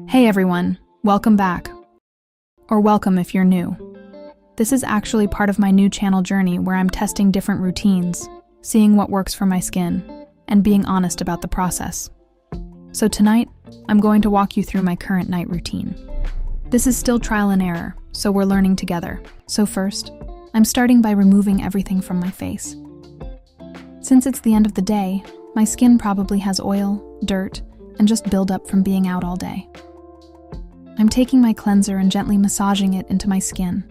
Hey everyone, welcome back. Or welcome if you're new. This is actually part of my new channel journey where I'm testing different routines, seeing what works for my skin, and being honest about the process. So tonight, I'm going to walk you through my current night routine. This is still trial and error, so we're learning together. So first, I'm starting by removing everything from my face. Since it's the end of the day, my skin probably has oil, dirt, and just buildup from being out all day. I'm taking my cleanser and gently massaging it into my skin.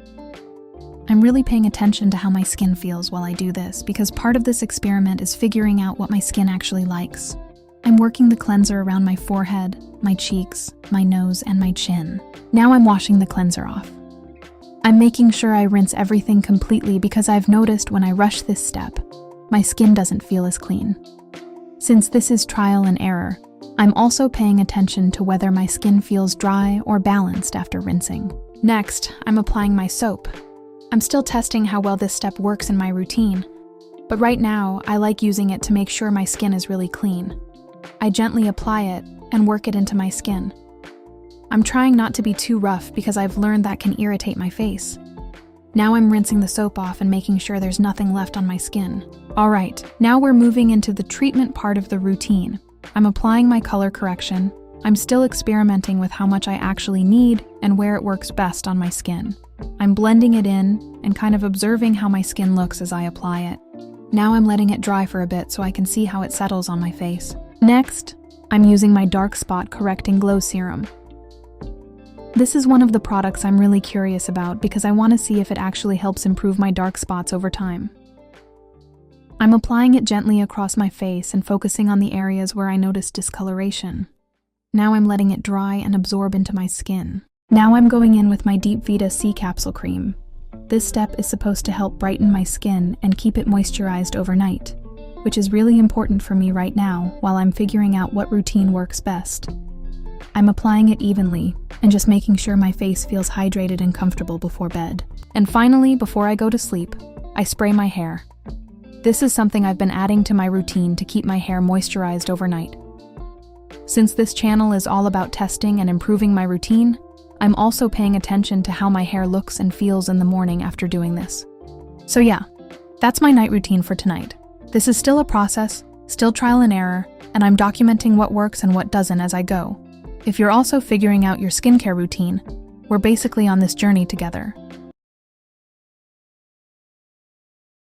I'm really paying attention to how my skin feels while I do this because part of this experiment is figuring out what my skin actually likes. I'm working the cleanser around my forehead, my cheeks, my nose, and my chin. Now I'm washing the cleanser off. I'm making sure I rinse everything completely because I've noticed when I rush this step, my skin doesn't feel as clean. Since this is trial and error, I'm also paying attention to whether my skin feels dry or balanced after rinsing. Next, I'm applying my soap. I'm still testing how well this step works in my routine, but right now I like using it to make sure my skin is really clean. I gently apply it and work it into my skin. I'm trying not to be too rough because I've learned that can irritate my face. Now I'm rinsing the soap off and making sure there's nothing left on my skin. Alright, now we're moving into the treatment part of the routine. I'm applying my color correction. I'm still experimenting with how much I actually need and where it works best on my skin. I'm blending it in and kind of observing how my skin looks as I apply it. Now I'm letting it dry for a bit so I can see how it settles on my face. Next, I'm using my dark spot correcting glow serum. This is one of the products I'm really curious about because I want to see if it actually helps improve my dark spots over time. I'm applying it gently across my face and focusing on the areas where I notice discoloration. Now I'm letting it dry and absorb into my skin. Now I'm going in with my deep Vita C capsule cream. This step is supposed to help brighten my skin and keep it moisturized overnight, which is really important for me right now while I'm figuring out what routine works best. I'm applying it evenly and just making sure my face feels hydrated and comfortable before bed. And finally, before I go to sleep, I spray my hair. This is something I've been adding to my routine to keep my hair moisturized overnight. Since this channel is all about testing and improving my routine, I'm also paying attention to how my hair looks and feels in the morning after doing this. So yeah, that's my night routine for tonight. This is still a process, still trial and error, and I'm documenting what works and what doesn't as I go. If you're also figuring out your skincare routine, we're basically on this journey together.